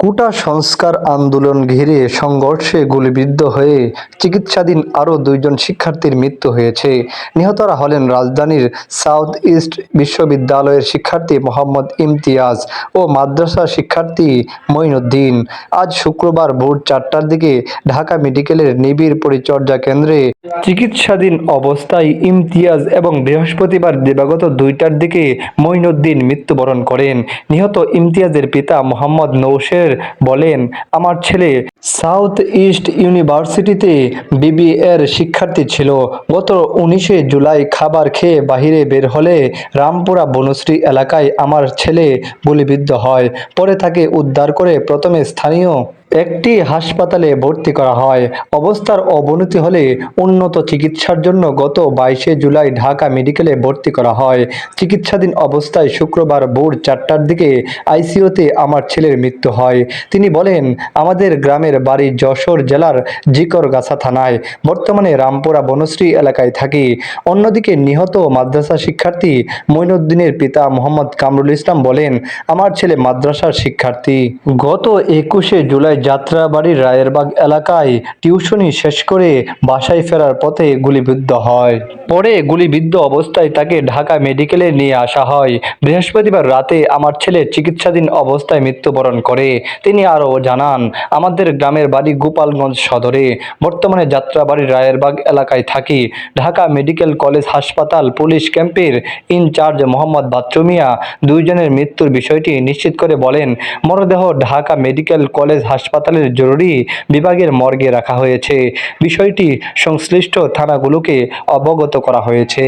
কোটা সংস্কার আন্দোলন ঘিরে সংঘর্ষে গুলিবিদ্ধ হয়ে চিকিৎসাধীন আরও দুইজন শিক্ষার্থীর মৃত্যু হয়েছে। নিহতরা হলেন রাজধানীর সাউথ ইস্ট বিশ্ববিদ্যালয়ের শিক্ষার্থী মোহাম্মদ ইমতিয়াজ ও মাদ্রাসা শিক্ষার্থী মঈনুদ্দিন। আজ শুক্রবার ভোর 4টার দিকে ঢাকা মেডিকেলের নিবিড় পরিচর্যা কেন্দ্রে চিকিৎসাধীন অবস্থায় ইমতিয়াজ এবং বৃহস্পতিবার দিবাগত 2টার দিকে মঈনুদ্দিন মৃত্যুবরণ করেন। নিহত ইমতিয়াজের পিতা মোহাম্মদ নৌশের বলেন, আমার ছেলে সাউথ ইস্ট ইউনিভার্সিটিতে বিবিএর শিক্ষার্থী ছিল। গত 19শে জুলাই খাবার খেয়ে বাহিরে বের হলে রামপুরা বনশ্রী এলাকায় আমার ছেলে গুলিবিদ্ধ হয়। পরে তাকে উদ্ধার করে প্রথমে স্থানীয় একটি হাসপাতালে ভর্তি করা হয়। অবস্থার অবনতি হলে উন্নত চিকিৎসার জন্য গত 22শে জুলাই ঢাকা মেডিকেলে ভর্তি করা হয়। চিকিৎসাধীন অবস্থায় শুক্রবার ভোর 4টার দিকে আইসিইউতে আমার ছেলের মৃত্যু হয়। তিনি বলেন, আমাদের গ্রামের বাড়ি যশোর জেলার জিকরগাছা থানায়, বর্তমানে রামপুরা বনশ্রী এলাকায় থাকি। অন্যদিকে নিহত মাদ্রাসা শিক্ষার্থী মঈনুদ্দিনের পিতা মোহাম্মদ কামরুল ইসলাম বলেন, আমার ছেলে মাদ্রাসার শিক্ষার্থী। গত 21শে জুলাই যাত্রাবাড়ির রায়েরবাগ এলাকায় টিউশনি শেষ করে বাসায় ফেরার পথে গুলিবিদ্ধ হয়। পরে গুলিবিদ্ধ অবস্থায় তাকে ঢাকা মেডিকেলে নিয়ে আসা হয়। বৃহস্পতিবার রাতে আমার ছেলে চিকিৎসাধীন অবস্থায় মৃত্যুবরণ করে। তিনি আরও জানান, আমাদের গ্রামের বাড়ি গোপালগঞ্জ সদরে, বর্তমানে যাত্রাবাড়ির রায়েরবাগ এলাকায় থাকি। ঢাকা মেডিকেল কলেজ হাসপাতাল পুলিশ ক্যাম্পের ইনচার্জ মোহাম্মদ বাচ্চু মিয়া দুইজনের মৃত্যুর বিষয়টি নিশ্চিত করে বলেন, মরদেহ ঢাকা মেডিকেল কলেজ হাসপাতালের জরুরি বিভাগের মর্গে রাখা হয়েছে। বিষয়টি সংশ্লিষ্ট থানাগুলোকে অবগত করা হয়েছে।